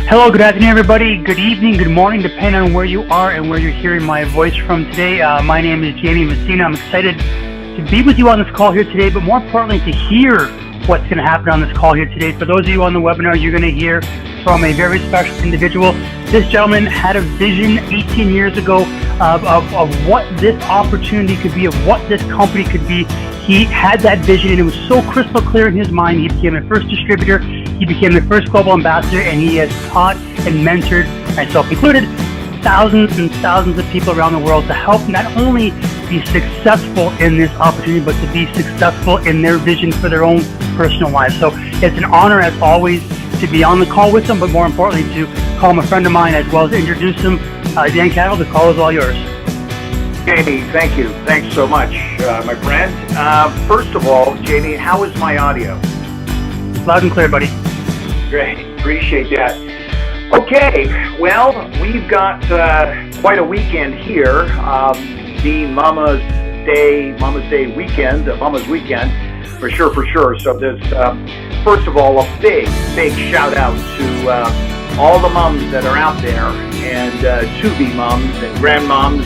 Hello, good afternoon, everybody. Good evening, good morning, depending on where you are and where you're hearing my voice from today. My name is Jamie Messina. I'm excited to be with you on this call here today, but more importantly, to hear what's going to happen on this call here today. For those of you on the webinar, you're going to hear from a very special individual. This gentleman had a vision 18 years ago of what this opportunity could be, of what this company could be. He had that vision, and it was so crystal clear in his mind. He became the first distributor. He became the first global ambassador, and he has taught and mentored, myself included, thousands and thousands of people around the world to help not only be successful in this opportunity, but to be successful in their vision for their own personal lives. So it's an honor, as always, to be on the call with him, but more importantly, to call him a friend of mine, as well as introduce him. Dan Catto, the call is all yours. Jamie, thank you. Thanks so much, my friend. First of all, Jamie, how is my audio? Loud and clear, buddy. Great. Appreciate that. Okay. Well, we've got quite a weekend here, being Mama's Day weekend, Mama's weekend, for sure. So there's, first of all, a big shout out to all the moms that are out there, and to-be moms and grandmoms,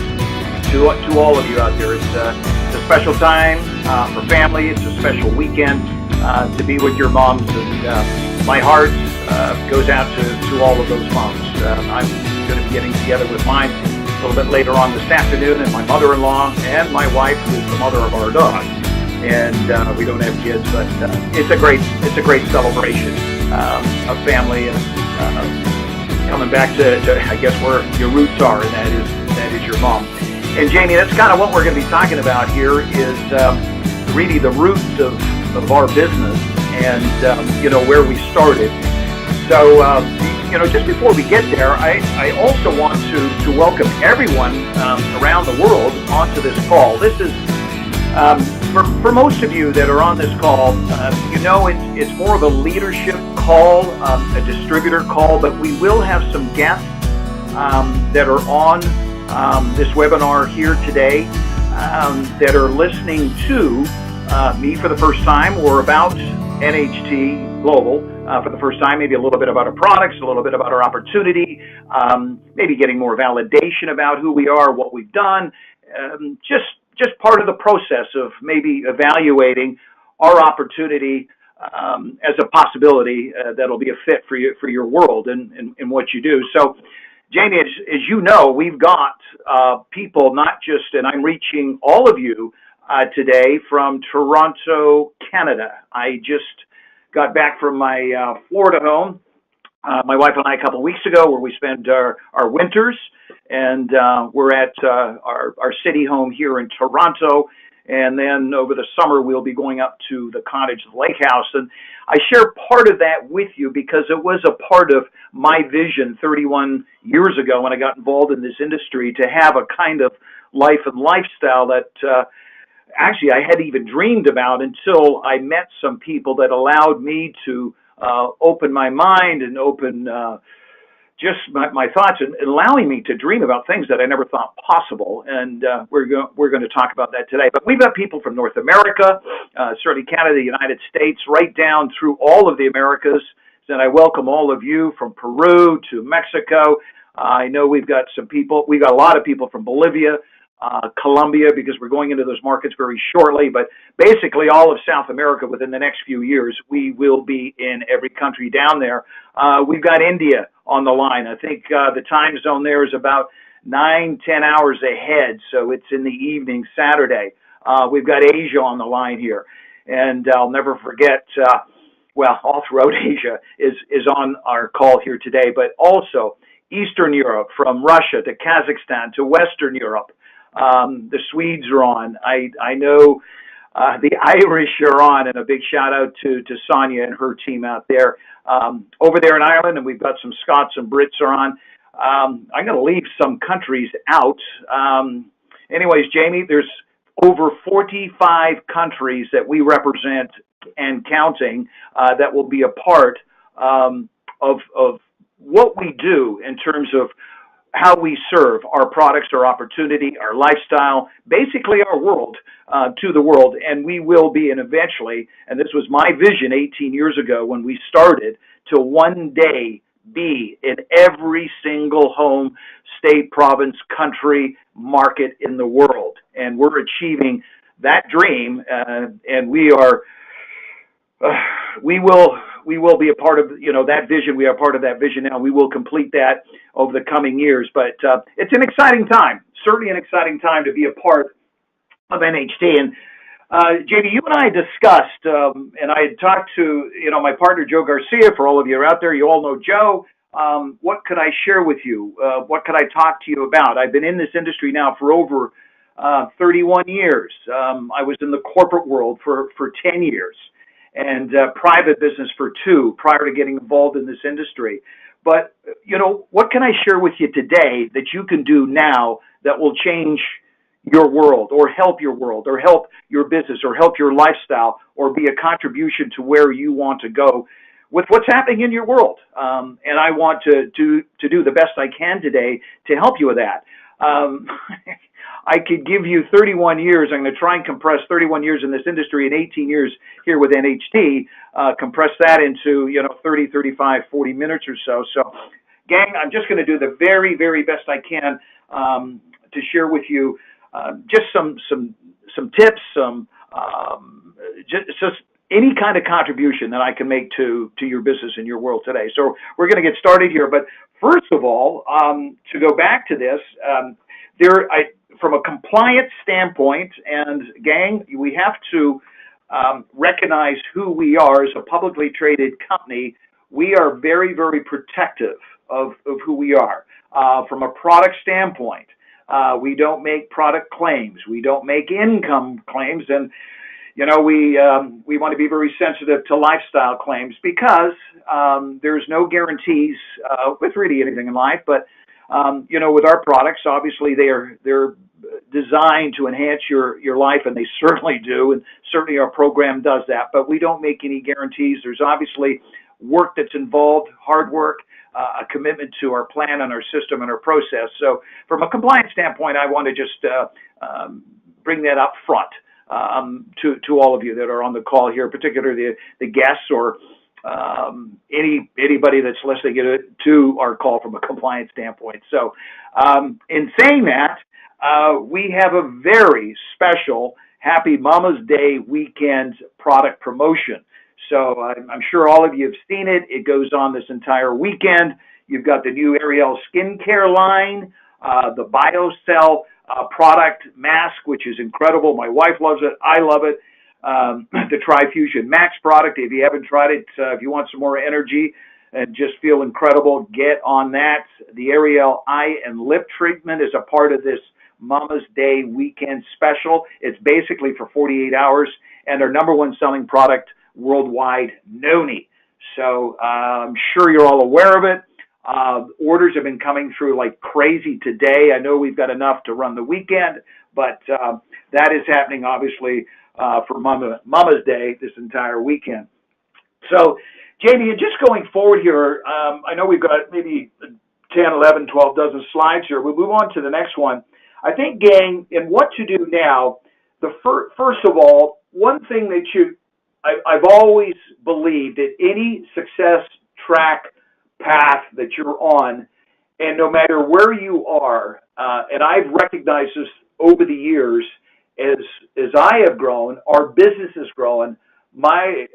to all of you out there. It's a special time for family. It's a special weekend to be with your moms, and my heart goes out to all of those moms. I'm going to be getting together with mine a little bit later on this afternoon, and my mother-in-law and my wife, who's the mother of our dog. And we don't have kids, but it's a great celebration of family, and coming back to I guess where your roots are, and that is your mom. And Jamie, that's kind of what we're going to be talking about here, is really the roots of our business, and where we started. So just before we get there, I also want to welcome everyone around the world onto this call. This is for most of you that are on this call, it's more of a leadership call, a distributor call, but we will have some guests that are on this webinar here today that are listening to me for the first time, or about NHT Global for the first time, maybe a little bit about our products, a little bit about our opportunity, maybe getting more validation about who we are, what we've done, just part of the process of maybe evaluating our opportunity as a possibility that'll be a fit for your world and what you do. So, Jamie, as you know, we've got people, not just, and I'm reaching all of you today from Toronto, Canada. I just got back from my Florida home, my wife and I, a couple of weeks ago, where we spent our winters, and we're at our city home here in Toronto. And then over the summer, we'll be going up to the cottage, the lake house. And I share part of that with you because it was a part of my vision 31 years ago when I got involved in this industry, to have a kind of life and lifestyle that actually I hadn't even dreamed about until I met some people that allowed me to open my mind and open just my thoughts, and allowing me to dream about things that I never thought possible. And we're going to talk about that today. But we've got people from North America, certainly Canada, the United States, right down through all of the Americas. And I welcome all of you from Peru to Mexico. I know we've got a lot of people from Bolivia, Colombia, because we're going into those markets very shortly. But basically all of South America within the next few years, we will be in every country down there. We've got India on the line. I think the time zone there is about 9-10 hours ahead, so it's in the evening Saturday. We've got Asia on the line here, and I'll never forget, all throughout Asia is on our call here today, but also Eastern Europe, from Russia to Kazakhstan to Western Europe. The Swedes are on. I know the Irish are on, and a big shout out to Sonia and her team out there over there in Ireland, and we've got some Scots and Brits are on. I'm going to leave some countries out. Anyways, Jamie, there's over 45 countries that we represent and counting that will be a part of what we do in terms of how we serve our products, our opportunity, our lifestyle, basically our world to the world. And we will be, and eventually, and this was my vision 18 years ago when we started, to one day be in every single home, state, province, country, market in the world. And we're achieving that dream, and we are, we will be a part of, that vision. We are part of that vision now. We will complete that over the coming years. But it's an exciting time, certainly an exciting time to be a part of NHT. And JD, you and I discussed, and I had talked to, my partner, Joe Garcia. For all of you out there, you all know Joe. What could I share with you? What could I talk to you about? I've been in this industry now for over 31 years. I was in the corporate world for 10 years and private business for 2 prior to getting involved in this industry. But, what can I share with you today that you can do now that will change your world or help your business or help your lifestyle or be a contribution to where you want to go with what's happening in your world? And I want to do the best I can today to help you with that. I could give you 31 years. I'm going to try and compress 31 years in this industry and 18 years here with NHT, compress that into, 30, 35, 40 minutes or so. So, gang, I'm just going to do the very, very best I can to share with you just some tips, just any kind of contribution that I can make to your business and your world today. So we're going to get started here. But first of all, to go back to this, from a compliance standpoint, and gang, we have to recognize who we are as a publicly traded company. We are very, very protective of who we are. From a product standpoint, we don't make product claims. We don't make income claims. And, we want to be very sensitive to lifestyle claims because there's no guarantees with really anything in life. But, with our products, obviously they're designed to enhance your life, and they certainly do. And certainly our program does that. But we don't make any guarantees. There's obviously work that's involved, hard work, a commitment to our plan and our system and our process. So from a compliance standpoint, I want to just bring that up front to all of you that are on the call here, particularly the guests or anybody that's listening to our call from a compliance standpoint. So in saying that, we have a very special Happy Mama's Day weekend product promotion. So I'm sure all of you have seen it. It goes on this entire weekend. You've got the new Ariel skincare line, the BioCell product mask, which is incredible. My wife loves it. I love it. The Trifusion Max product. If you haven't tried it, if you want some more energy and just feel incredible, get on that. The Ariel eye and lip treatment is a part of this Mama's Day weekend special. It's basically for 48 hours, and our number one selling product worldwide, Noni. So I'm sure you're all aware of it. Orders have been coming through like crazy today. I know we've got enough to run the weekend, but that is happening obviously for Mama's Day this entire weekend. So, Jamie, just going forward here, I know we've got maybe 10, 11, 12 dozen slides here. We'll move on to the next one. I think, gang, in what to do now, first of all, one thing that I've always believed that any success track path that you're on, and no matter where you are, and I've recognized this over the years as I have grown, our business has grown, my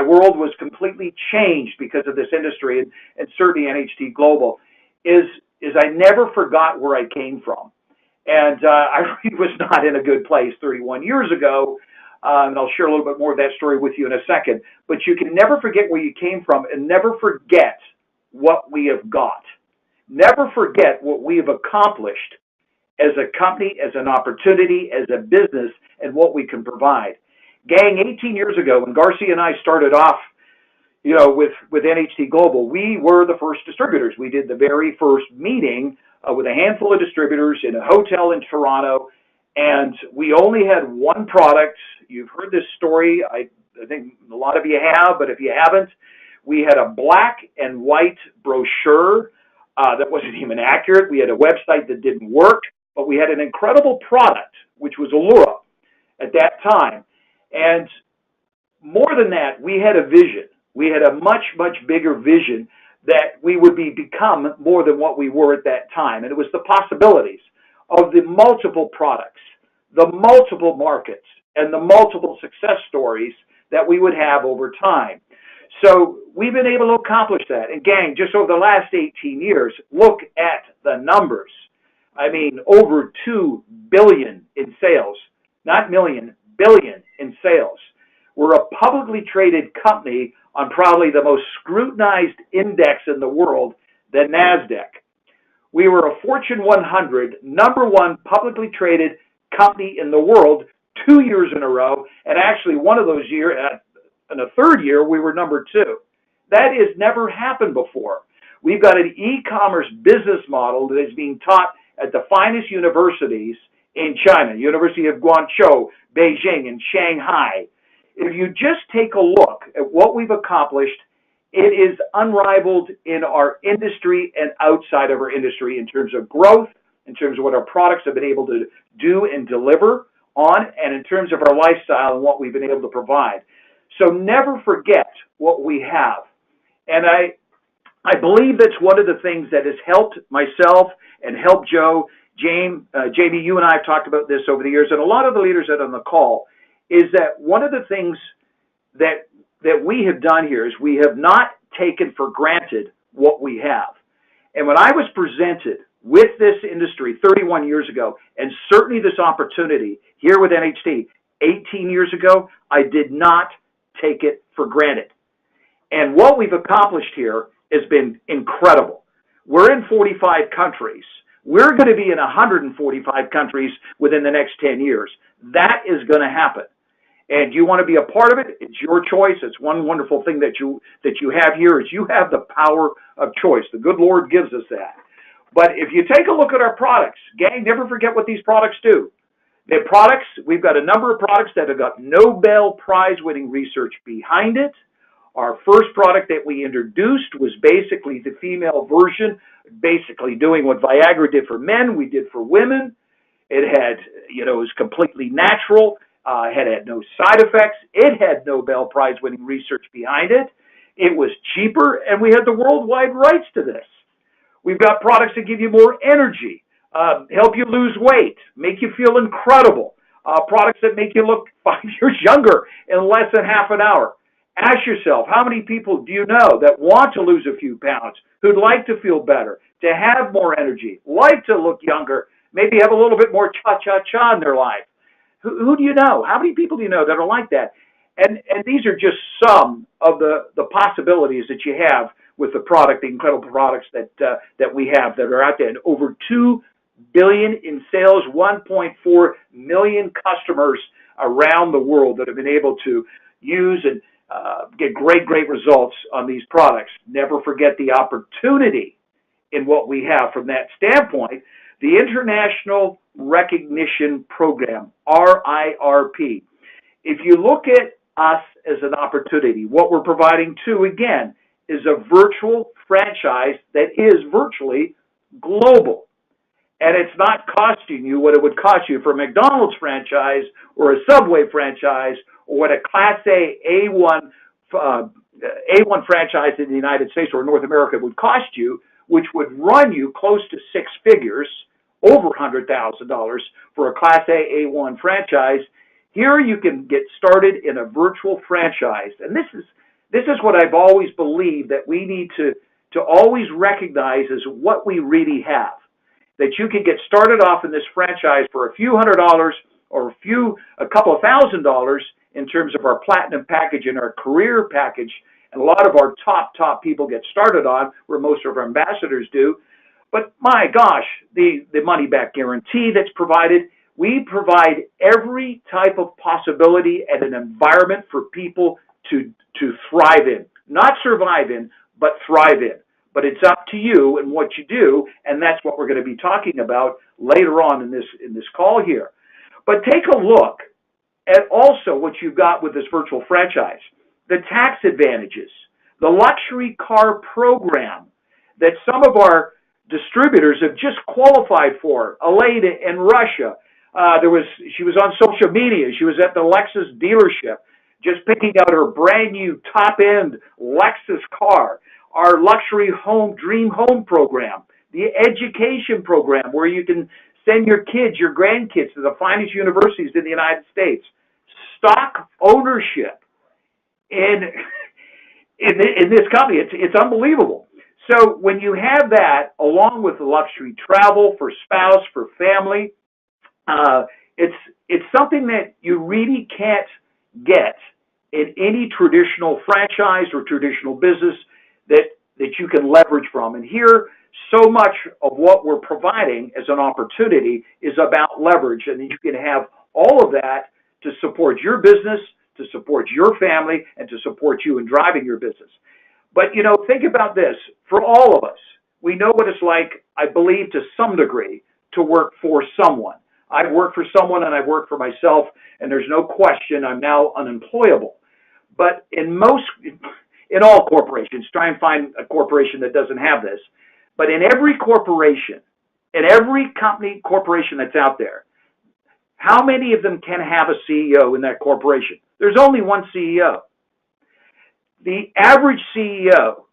world was completely changed because of this industry, and certainly NHT Global, is I never forgot where I came from. And I really was not in a good place 31 years ago. And I'll share a little bit more of that story with you in a second. But you can never forget where you came from and never forget what we have got. Never forget what we have accomplished as a company, as an opportunity, as a business, and what we can provide. Gang, 18 years ago, when Garcia and I started off, with NHT Global, we were the first distributors. We did the very first meeting with a handful of distributors in a hotel in Toronto, and we only had one product. You've heard this story. I think a lot of you have, but if you haven't, we had a black and white brochure that wasn't even accurate. We had a website that didn't work, but we had an incredible product, which was Allura at that time. And more than that, we had a vision. We had a much, much bigger vision that we would become more than what we were at that time. And it was the possibilities of the multiple products, the multiple markets, and the multiple success stories that we would have over time. So we've been able to accomplish that. And gang, just over the last 18 years, look at the numbers. I mean, over 2 billion in sales, not million, billion in sales. We're a publicly traded company on probably the most scrutinized index in the world, the NASDAQ. We were a Fortune 100, #1 publicly traded company in the world 2 years in a row, and actually one of those years, in a third year, we were #2. That has never happened before. We've got an e-commerce business model that is being taught at the finest universities in China, University of Guangzhou, Beijing, and Shanghai. If you just take a look at what we've accomplished, it is unrivaled in our industry and outside of our industry in terms of growth, in terms of what our products have been able to do and deliver on, and in terms of our lifestyle and what we've been able to provide. So never forget what we have. And I believe that's one of the things that has helped myself and helped Joe. Jamie, you and I have talked about this over the years, and a lot of the leaders that are on the call, is that one of the things that we have done here is we have not taken for granted what we have. And when I was presented with this industry 31 years ago, and certainly this opportunity here with NHT 18 years ago, I did not take it for granted. And what we've accomplished here has been incredible. We're in 45 countries. We're going to be in 145 countries within the next 10 years. That is going to happen. And you want to be a part of it, it's your choice. It's one wonderful thing that you have here is you have the power of choice. The good Lord gives us that. But if you take a look at our products, gang, never forget what these products do. They're products, we've got a number of products that have got Nobel Prize-winning research behind it. Our first product that we introduced was basically the female version, basically doing what Viagra did for men, we did for women. It had, it was completely natural. It had no side effects. It had Nobel Prize-winning research behind it. It was cheaper, and we had the worldwide rights to this. We've got products that give you more energy, help you lose weight, make you feel incredible, products that make you look 5 years younger in less than half an hour. Ask yourself, how many people do you know that want to lose a few pounds, who'd like to feel better, to have more energy, like to look younger, maybe have a little bit more cha-cha-cha in their life? Who do you know? How many people do you know that are like that? And these are just some of the possibilities that you have with the product, the incredible products that we have that are out there. And over 2 billion in sales, 1.4 million customers around the world that have been able to use and get great results on these products. Never forget the opportunity in what we have from that standpoint. The International Recognition Program, RIRP. If you look at us as an opportunity, what we're providing to, again, is a virtual franchise that is virtually global. And it's not costing you what it would cost you for a McDonald's franchise or a Subway franchise or what a Class A1 franchise in the United States or North America would cost you, which would run you close to six figures, over $100,000 for a Class A1 franchise. Here you can get started in a virtual franchise. And this is what I've always believed that we need to always recognize as what we really have. That you can get started off in this franchise for a few $100s or a couple of $1,000s in terms of our platinum package and our career package. And a lot of our top people get started on, where most of our ambassadors do. But my gosh, the money back guarantee that's provided, we provide every type of possibility and an environment for people to thrive in. Not survive in, but thrive in. But it's up to you and what you do, and that's what we're going to be talking about later on in this call here. But take a look at also what you've got with this virtual franchise. The tax advantages, the luxury car program that some of our distributors have just qualified for. Aleda in Russia, she was on social media. She was at the Lexus dealership, just picking out her brand new top-end Lexus car. our luxury home, dream home program, the education program where you can send your kids, your grandkids to the finest universities in the United States. Stock ownership in this company, it's unbelievable. So when you have that, along with the luxury travel for spouse, for family, it's something that you really can't get in any traditional franchise or traditional business that you can leverage from. And here, so much of what we're providing as an opportunity is about leverage, and you can have all of that to support your business, to support your family, and to support you in driving your business. But, think about this. For all of us, we know what it's like, I believe, to some degree, to work for someone. I've worked for someone and I've worked for myself, and there's no question I'm now unemployable. But in all corporations, try and find a corporation that doesn't have this, but in every corporation, in every corporation that's out there, how many of them can have a CEO in that corporation? There's only one CEO. The average CEO,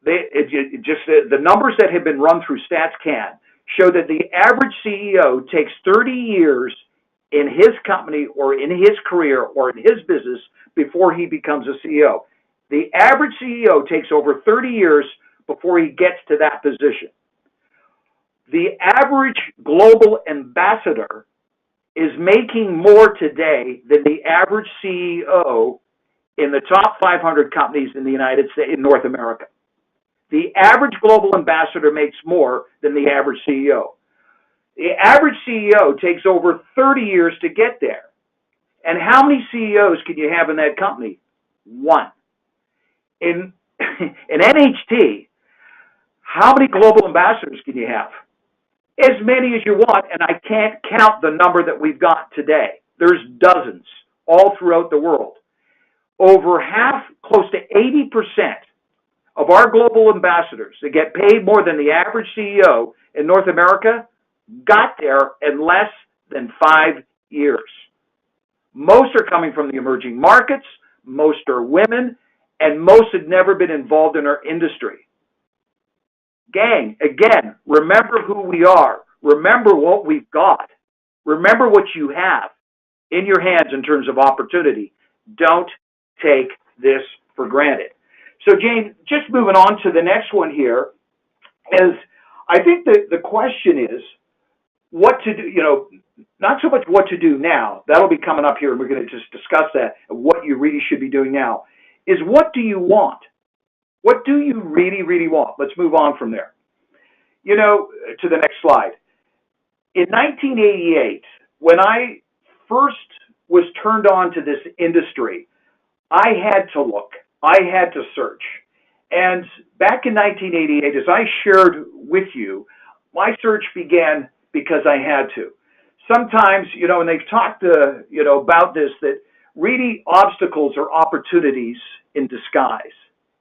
the numbers that have been run through StatsCan show that the average CEO takes 30 years in his company or in his career or in his business before he becomes a CEO. The average CEO takes over 30 years before he gets to that position. The average global ambassador is making more today than the average CEO in the top 500 companies in the United States, in North America. The average global ambassador makes more than the average CEO. The average CEO takes over 30 years to get there. And how many CEOs can you have in that company? One. In NHT, how many global ambassadors can you have? As many as you want, and I can't count the number that we've got today. There's dozens all throughout the world. Over half, close to 80% of our global ambassadors that get paid more than the average CEO in North America got there in less than 5 years. Most are coming from the emerging markets, most are women, and most have never been involved in our industry. Gang, again, remember who we are. Remember what we've got. Remember what you have in your hands in terms of opportunity. Don't take this for granted. So, Jane, just moving on to the next one here, is I think that the question is what to do, not so much what to do now. That'll be coming up here, and we're going to just discuss that, and what you really should be doing now, is what do you want? What do you really, really want? Let's move on from there. To the next slide. In 1988, when I first was turned on to this industry, I had to look. I had to search. And back in 1988, as I shared with you, my search began because I had to. Sometimes, and they've talked, about this, that really obstacles are opportunities in disguise.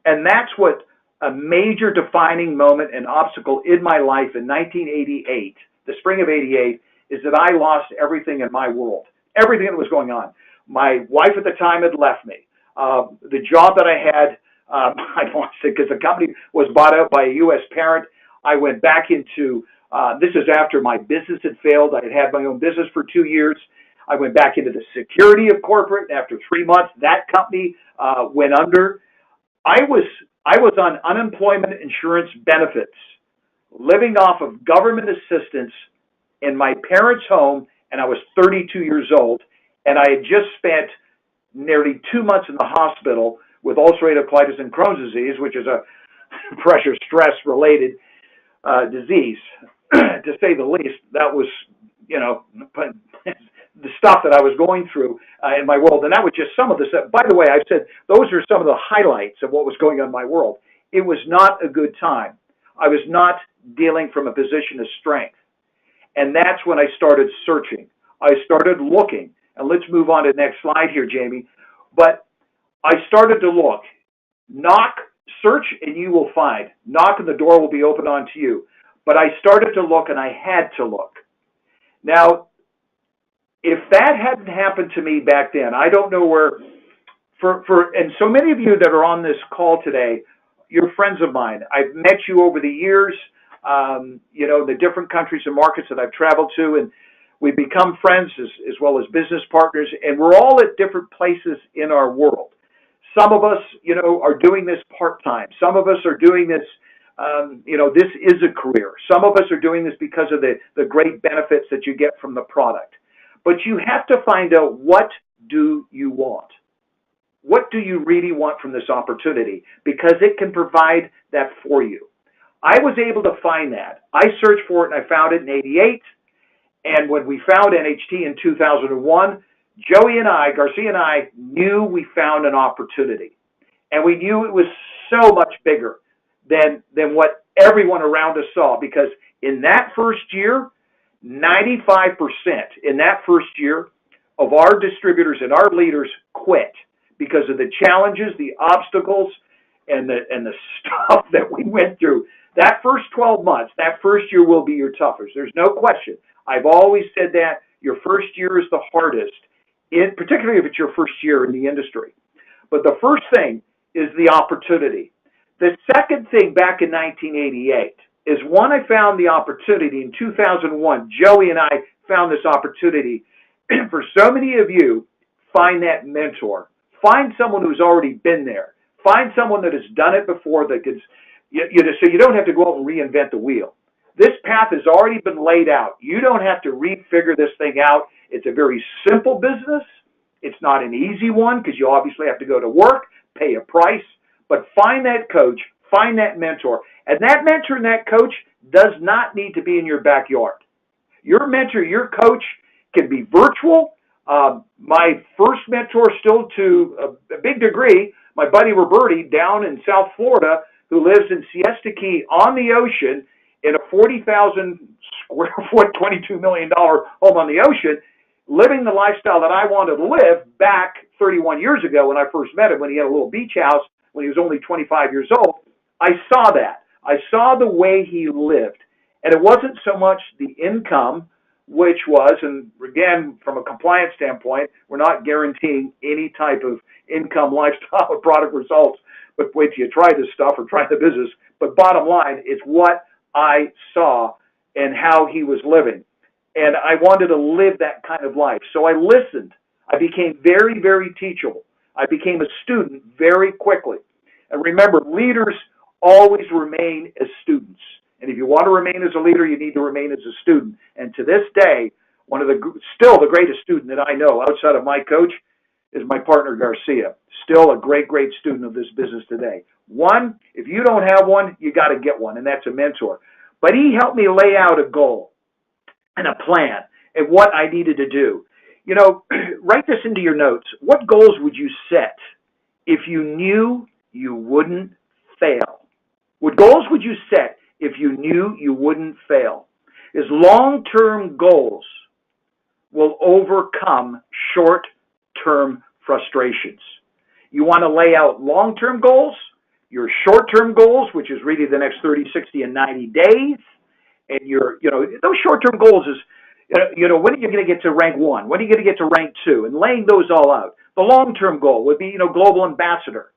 And that's what a major defining moment and obstacle in my life in 1988, the spring of 88, is that I lost everything in my world, everything that was going on. My wife at the time had left me. The job that I had, I lost it because the company was bought out by a U.S. parent. I went back into, this is after my business had failed. I had had my own business for 2 years. I went back into the security of corporate. After 3 months, that company went under. I was on unemployment insurance benefits, living off of government assistance in my parents' home, and I was 32 years old, and I had just spent nearly 2 months in the hospital with ulcerative colitis and Crohn's disease, which is a pressure stress-related disease, to say the least. That was, the stuff that I was going through in my world. And that was just some of the stuff. By the way, I said those are some of the highlights of what was going on in my world. It was not a good time. I was not dealing from a position of strength. And that's when I started searching. I started looking. And let's move on to the next slide here, Jamie. But I started to look. Knock, search, and you will find. Knock and the door will be open unto you. But I started to look, and I had to look. Now, if that hadn't happened to me back then, I don't know where, and so many of you that are on this call today, you're friends of mine. I've met you over the years, the different countries and markets that I've traveled to, and we've become friends as well as business partners, and we're all at different places in our world. Some of us, are doing this part-time. Some of us are doing this, this is a career. Some of us are doing this because of the great benefits that you get from the product. But you have to find out, what do you want? What do you really want from this opportunity? Because it can provide that for you. I was able to find that. I searched for it and I found it in '88. And when we found NHT in 2001, Garcia and I knew we found an opportunity. And we knew it was so much bigger than what everyone around us saw. Because in that first year, 95% in that first year of our distributors and our leaders quit because of the challenges, the obstacles, and the stuff that we went through. That first 12 months, that first year will be your toughest. There's no question. I've always said that your first year is the hardest, particularly if it's your first year in the industry. But the first thing is the opportunity. The second thing back in 1988 is when I found the opportunity in 2001. Joey and I found this opportunity. For so many of you, find that mentor. Find someone who's already been there. Find someone that has done it before that could, so you don't have to go out and reinvent the wheel. This path has already been laid out. You don't have to refigure this thing out. It's a very simple business. It's not an easy one because you obviously have to go to work, pay a price, but find that coach, find that mentor. And that mentor and that coach does not need to be in your backyard. Your mentor, your coach can be virtual. My first mentor, still to a big degree, my buddy Roberti down in South Florida, who lives in Siesta Key on the ocean in a 40,000 square foot, $22 million home on the ocean, living the lifestyle that I wanted to live back 31 years ago when I first met him, when he had a little beach house when he was only 25 years old. I saw that. I saw the way he lived. And it wasn't so much the income, which was, and again, from a compliance standpoint, we're not guaranteeing any type of income, lifestyle, or product results, but wait till you try this stuff or try the business. But bottom line, it's what I saw and how he was living. And I wanted to live that kind of life. So I listened. I became very, very teachable. I became a student very quickly. And remember, leaders always remain as students. And if you want to remain as a leader, you need to remain as a student. And to this day, still the greatest student that I know outside of my coach is my partner Garcia. Still a great, great student of this business today. One, if you don't have one, you got to get one, and that's a mentor. But he helped me lay out a goal and a plan and what I needed to do. Write this into your notes. What goals would you set if you knew you wouldn't fail? What goals would you set if you knew you wouldn't fail? Is long-term goals will overcome short-term frustrations. You want to lay out long-term goals, your short-term goals, which is really the next 30, 60, and 90 days, and those short-term goals is, when are you going to get to rank 1? When are you going to get to rank 2? And laying those all out. The long-term goal would be, global ambassador.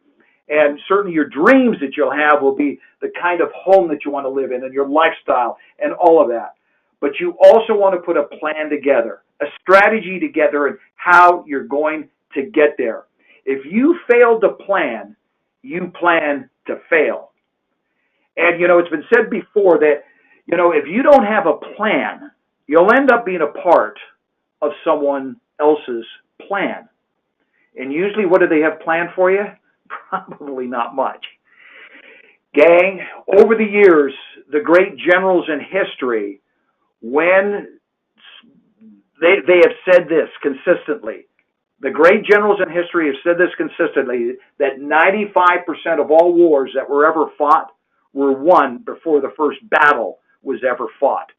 And certainly your dreams that you'll have will be the kind of home that you want to live in and your lifestyle and all of that. But you also want to put a plan together, a strategy together, and how you're going to get there. If you fail to plan, you plan to fail. And, it's been said before that, if you don't have a plan, you'll end up being a part of someone else's plan. And usually what do they have planned for you? Probably not much. Gang, over the years, the great generals in history, when they have said this consistently, the great generals in history have said this consistently, that 95% of all wars that were ever fought were won before the first battle was ever fought.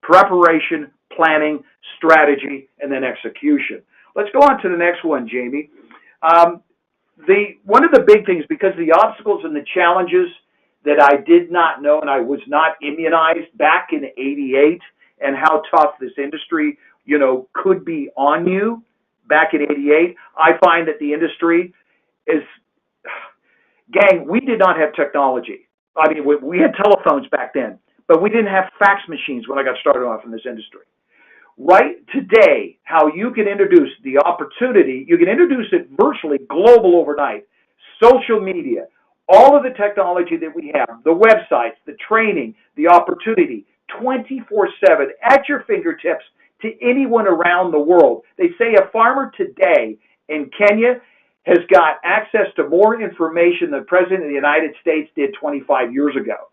Preparation, planning, strategy, and then execution. Let's go on to the next one, Jamie. One of the big things, because the obstacles and the challenges that I did not know and I was not immunized back in '88, and how tough this industry, could be on you back in '88, I find that the industry is, Gang, we did not have technology. I mean, we had telephones back then, but we didn't have fax machines when I got started off in this industry. Right today, how you can introduce the opportunity, you can introduce it virtually global overnight, social media, all of the technology that we have, the websites, the training, the opportunity, 24/7 at your fingertips to anyone around the world. They say a farmer today in Kenya has got access to more information than the President of the United States did 25 years ago.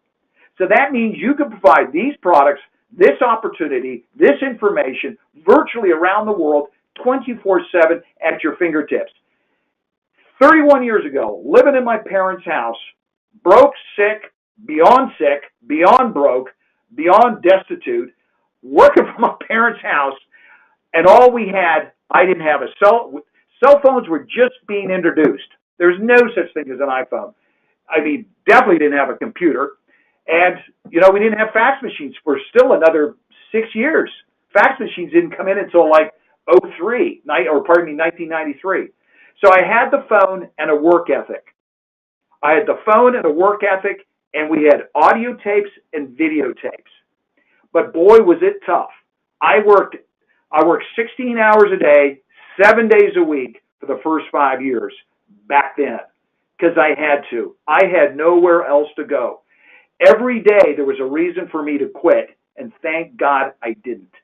So that means you can provide these products, this opportunity, this information virtually around the world 24/7 at your fingertips. 31 years ago, living in my parents' house, broke, sick, beyond broke, beyond destitute, working from my parents' house, and all we had, I didn't have a cell phones were just being introduced. There's no such thing as an iPhone. I mean, definitely didn't have a computer. And, we didn't have fax machines for still another 6 years. Fax machines didn't come in until like 1993. So I had the phone and a work ethic. I had the phone and a work ethic, and we had audio tapes and videotapes. But boy, was it tough. I worked 16 hours a day, 7 days a week for the first 5 years back then because I had to. I had nowhere else to go. Every day there was a reason for me to quit, and thank God I didn't,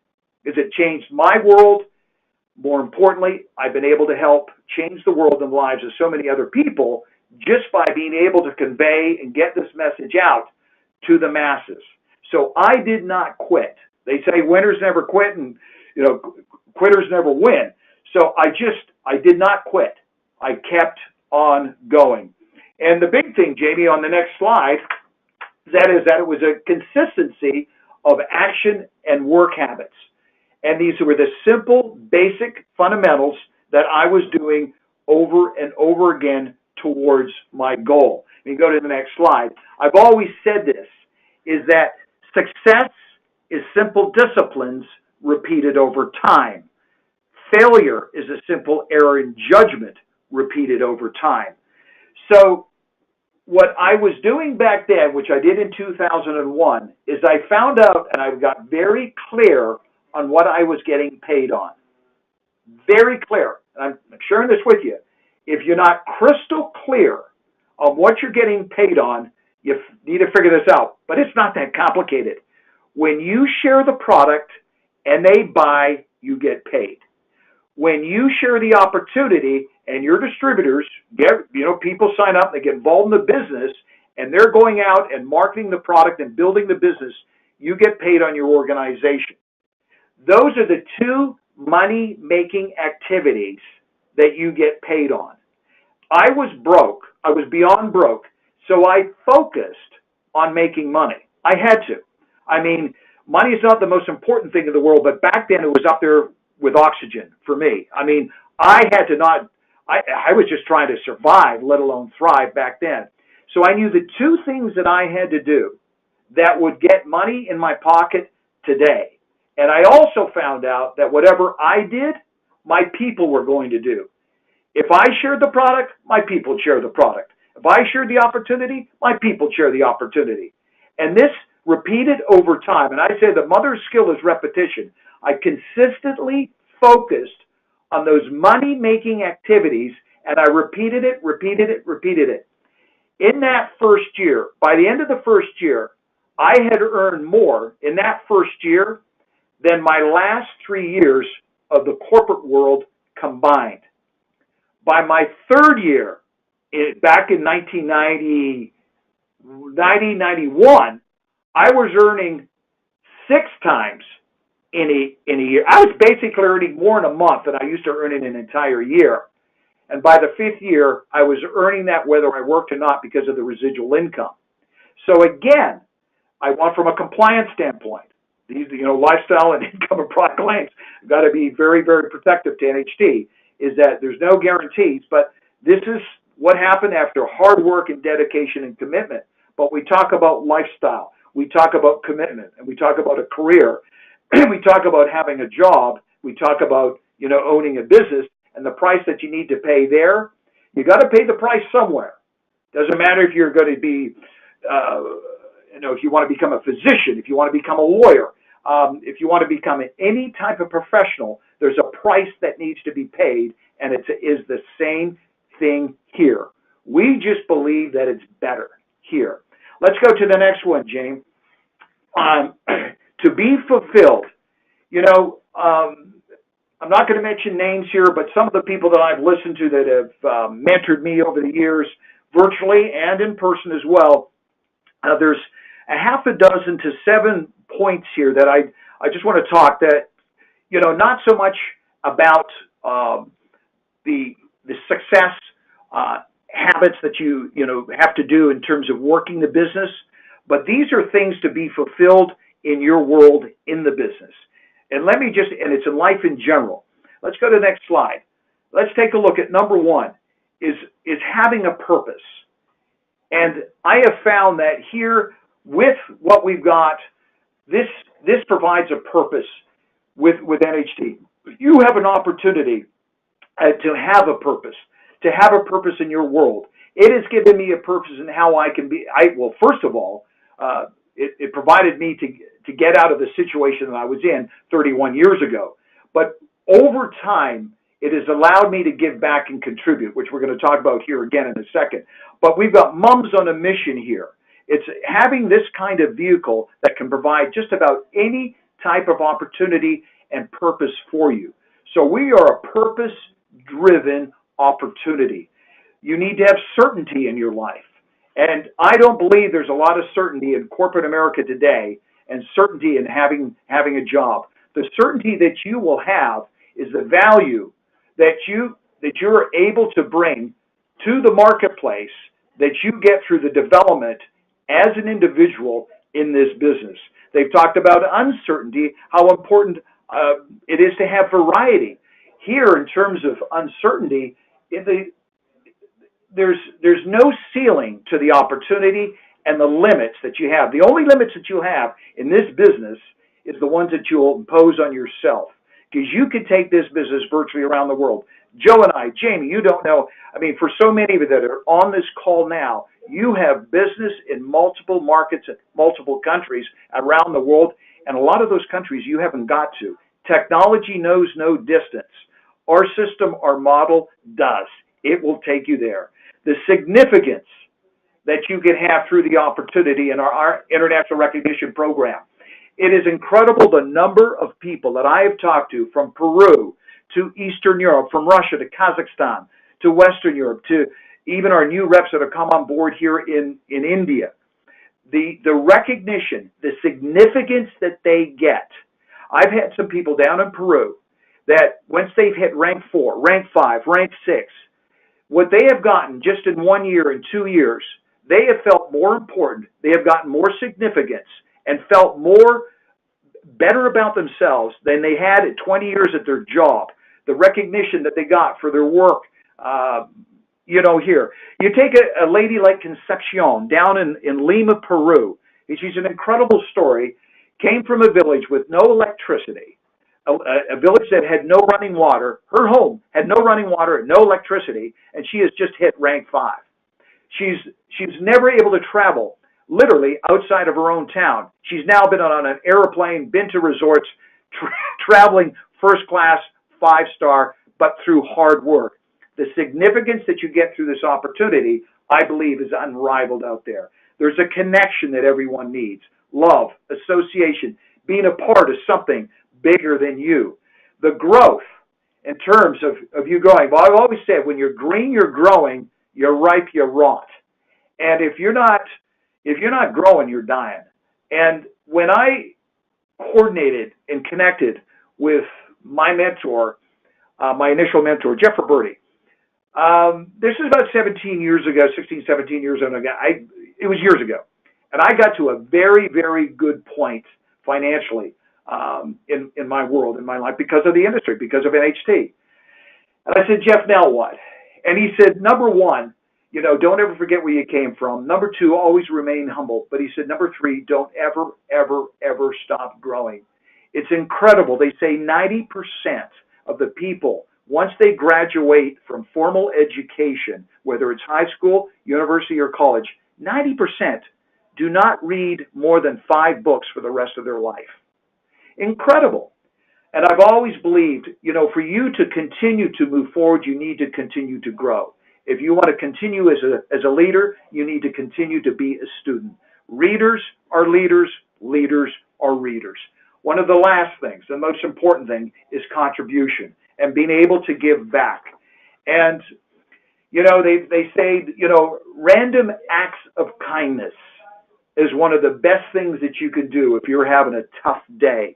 because it changed my world. More importantly, I've been able to help change the world and the lives of so many other people just by being able to convey and get this message out to the masses. So I did not quit. They say winners never quit and, quitters never win. So I did not quit. I kept on going. And the big thing, Jamie, on the next slide, that it was a consistency of action and work habits. And these were the simple, basic fundamentals that I was doing over and over again towards my goal. You go to the next slide. I've always said this, is that success is simple disciplines repeated over time. Failure is a simple error in judgment repeated over time. So what I was doing back then, which I did in 2001, is I found out and I got very clear on what I was getting paid on. Very clear. And I'm sharing this with you. If you're not crystal clear on what you're getting paid on, you need to figure this out. But it's not that complicated. When you share the product and they buy, you get paid. When you share the opportunity and your distributors people sign up, they get involved in the business, and they're going out and marketing the product and building the business, you get paid on your organization. Those are the two money-making activities that you get paid on. I was broke. I was beyond broke. So I focused on making money. I had to. I mean, money is not the most important thing in the world, but back then it was up there with oxygen for me. I mean, I was just trying to survive, let alone thrive back then. So I knew the two things that I had to do that would get money in my pocket today. And I also found out that whatever I did, my people were going to do. If I shared the product, my people share the product. If I shared the opportunity, my people share the opportunity. And this repeated over time. And I say the mother's skill is repetition. I consistently focused on those money-making activities, and I repeated it. In that first year, by the end of the first year, I had earned more in that first year than my last 3 years of the corporate world combined. By my third year, back in 1991, I was earning 6 times in a year. I was basically earning more in a month than I used to earn in an entire year. And by the 5th year, I was earning that whether I worked or not because of the residual income. So again, I want from a compliance standpoint, these lifestyle and income and product claims have got to be very, very protective to NHT, is that there's no guarantees, but this is what happened after hard work and dedication and commitment. But we talk about lifestyle, we talk about commitment, and we talk about a career, we talk about having a job, we talk about owning a business, and the price that you need to pay there, you got to pay the price somewhere. Doesn't matter if you're going to be, if you want to become a physician, if you want to become a lawyer, if you want to become any type of professional, there's a price that needs to be paid, and it is the same thing here. We just believe that it's better here. Let's go to the next one, James. To be fulfilled. I'm not going to mention names here, but some of the people that I've listened to that have mentored me over the years, virtually and in person as well, there's a half a dozen to 7 points here that I just want to talk that, not so much about the success habits that you have to do in terms of working the business, but these are things to be fulfilled in your world in the business. And and it's in life in general. Let's go to the next slide. Let's take a look at number one, is having a purpose. And I have found that here, with what we've got, this provides a purpose with NHT. You have an opportunity to have a purpose in your world. It has given me a purpose in how I can be. Well, first of all, it provided me to get out of the situation that I was in 31 years ago. But over time, it has allowed me to give back and contribute, which we're going to talk about here again in a second. But we've got Mums on a Mission here. It's having this kind of vehicle that can provide just about any type of opportunity and purpose for you. So we are a purpose-driven opportunity. You need to have certainty in your life. And I don't believe there's a lot of certainty in corporate America today and certainty in having a job. The certainty that you will have is the value that you're able to bring to the marketplace that you get through the development as an individual in this business. They've talked about uncertainty, how important it is to have variety. Here, in terms of uncertainty, there's no ceiling to the opportunity and the limits that you have. The only limits that you have in this business is the ones that you'll impose on yourself, because you can take this business virtually around the world. Joe and I, Jamie, you don't know, for so many of you that are on this call now, you have business in multiple markets and multiple countries around the world, and a lot of those countries you haven't got to. Technology knows no distance. Our system, our model does. It will take you there. The significance that you can have through the opportunity in our international recognition program. It is incredible the number of people that I have talked to from Peru to Eastern Europe, from Russia to Kazakhstan to Western Europe, to even our new reps that have come on board here in India. The recognition, the significance that they get. I've had some people down in Peru that once they've hit rank 4, rank 5, rank 6, what they have gotten just in 1 year and 2 years, they have felt more important, they have gotten more significance, and felt better about themselves than they had at 20 years at their job. The recognition that they got for their work, here. You take a lady like Concepcion down in Lima, Peru. She's an incredible story. Came from a village with no electricity, a village that had no running water. Her home had no running water and no electricity, and she has just hit rank 5. She's never able to travel, literally, outside of her own town. She's now been on an airplane, been to resorts, traveling first class, 5-star, but through hard work. The significance that you get through this opportunity, I believe, is unrivaled out there. There's a connection that everyone needs. Love, association, being a part of something bigger than you. The growth in terms of you growing. Well, I've always said, when you're green, you're growing. You're ripe, you rot. And if you're not growing, you're dying. And when I coordinated and connected with my mentor, my initial mentor, Jeff Roberti, this is about 17 years ago, 16, 17 years ago. It was years ago. And I got to a very, very good point financially in my world, in my life, because of the industry, because of NHT. And I said, Jeff, now what? And he said, number one, don't ever forget where you came from. Number two, always remain humble. But he said, number three, don't ever, ever, ever stop growing. It's incredible. They say 90% of the people once they graduate from formal education, whether it's high school, university, or college, 90% do not read more than 5 books for the rest of their life. Incredible. And I've always believed, for you to continue to move forward, you need to continue to grow. If you want to continue as a leader, you need to continue to be a student. Readers are leaders, leaders are readers. One of the last things, the most important thing, is contribution and being able to give back. And, they say, random acts of kindness is one of the best things that you can do if you're having a tough day.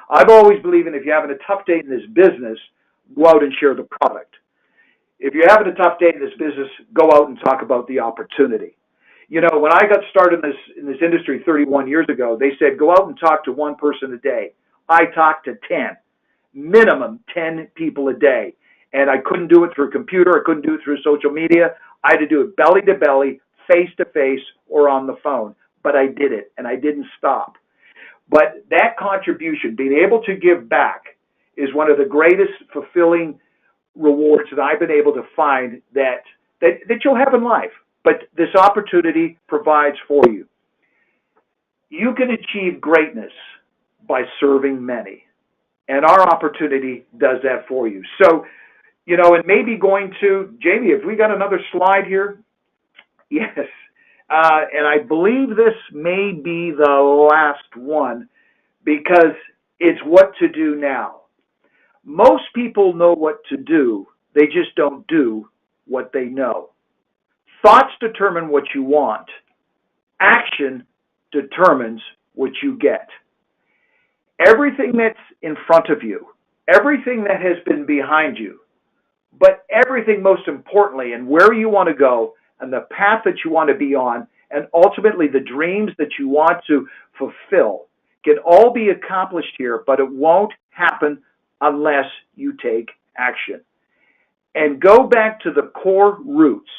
I've always believed if you're having a tough day in this business, go out and share the product. If you're having a tough day in this business, go out and talk about the opportunity. When I got started in this industry 31 years ago, they said, go out and talk to one person a day. I talked to 10, minimum 10 people a day. And I couldn't do it through a computer. I couldn't do it through social media. I had to do it belly to belly, face to face, or on the phone. But I did it, and I didn't stop. But that contribution, being able to give back, is one of the greatest fulfilling rewards that I've been able to find that you'll have in life. But this opportunity provides for you. You can achieve greatness by serving many. And our opportunity does that for you. So, and maybe going to, Jamie, have we got another slide here? Yes. And I believe this may be the last one because it's what to do now. Most people know what to do. They just don't do what they know. Thoughts determine what you want. Action determines what you get. Everything that's in front of you, everything that has been behind you, but everything most importantly and where you want to go and the path that you want to be on, and ultimately the dreams that you want to fulfill can all be accomplished here, but it won't happen unless you take action. And go back to the core roots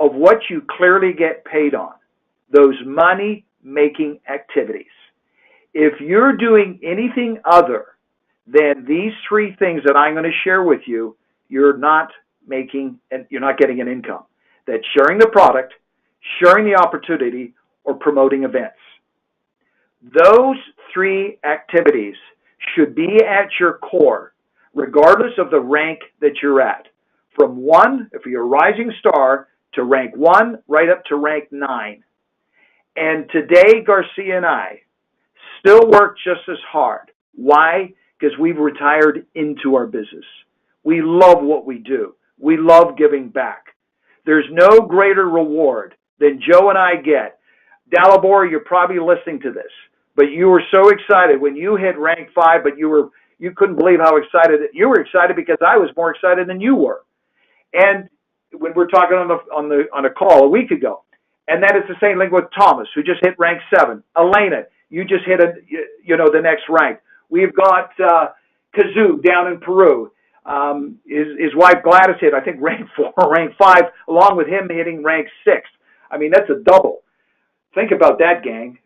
of what you clearly get paid on, those money-making activities. If you're doing anything other than these 3 things that I'm going to share with you, you're not getting an income. That's sharing the product, sharing the opportunity, or promoting events. Those 3 activities should be at your core, regardless of the rank that you're at. From 1, if you're a rising star, to rank 1, right up to rank 9. And today, Garcia and I still work just as hard. Why? Because we've retired into our business. We love what we do. We love giving back. There's no greater reward than Joe and I get. Dalibor, you're probably listening to this, but you were so excited when you hit rank 5, but you couldn't believe how excited you were. Excited because I was more excited than you were. And when we're talking on a call a week ago, and that is the same thing with Thomas, who just hit rank 7. Elena, you just hit the next rank. We've got Kazoo down in Peru. His wife Gladys hit, I think, rank 4 or rank 5, along with him hitting rank 6. I mean, that's a double. Think about that, gang.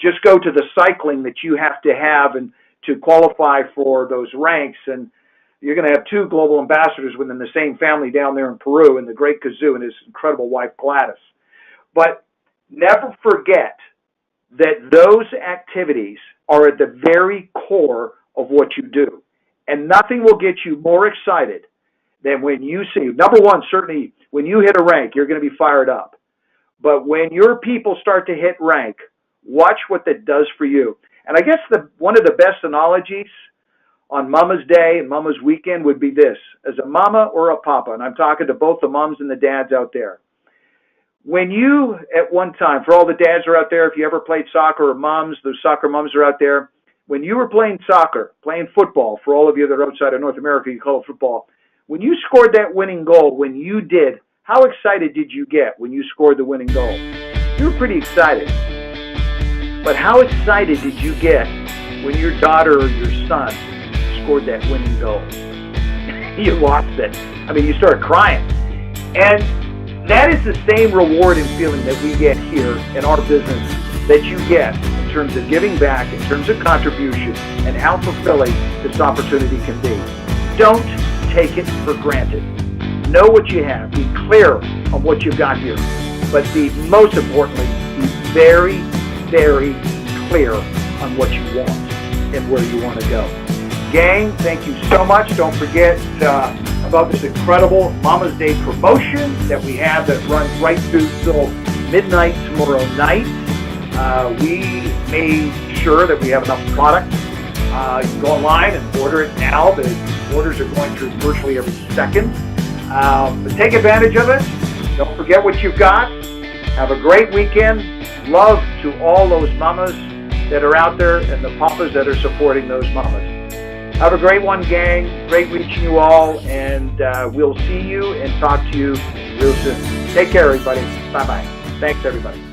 Just go to the cycling that you have to have and to qualify for those ranks, and you're going to have 2 global ambassadors within the same family down there in Peru, and the great Kazoo and his incredible wife Gladys. But never forget that those activities are at the very core of what you do. And nothing will get you more excited than when you see, number one, certainly when you hit a rank, you're going to be fired up. But when your people start to hit rank, watch what that does for you. And I guess one of the best analogies on Mama's Day and Mama's Weekend would be this. As a mama or a papa, and I'm talking to both the moms and the dads out there, when you, at one time, for all the dads are out there, if you ever played soccer, or moms, those soccer moms are out there, when you were playing soccer, playing football, for all of you that are outside of North America, you call it football, when you scored that winning goal, when you did, how excited did you get when you scored the winning goal? You were pretty excited. But how excited did you get when your daughter or your son scored that winning goal? You lost it. I mean, you started crying. And that is the same reward and feeling that we get here in our business that you get in terms of giving back, in terms of contribution, and how fulfilling this opportunity can be. Don't take it for granted. Know what you have. Be clear on what you've got here. But most importantly, be very, very clear on what you want and where you want to go. Gang, thank you so much. Don't forget about this incredible Mama's Day promotion that we have that runs right through till midnight tomorrow night. We made sure that we have enough product. You can go online and order it now. The orders are going through virtually every second. But take advantage of it. Don't forget what you've got. Have a great weekend. Love to all those mamas that are out there and the papas that are supporting those mamas. Have a great one, gang. Great reaching you all, and we'll see you and talk to you real soon. Take care, everybody. Bye-bye. Thanks, everybody.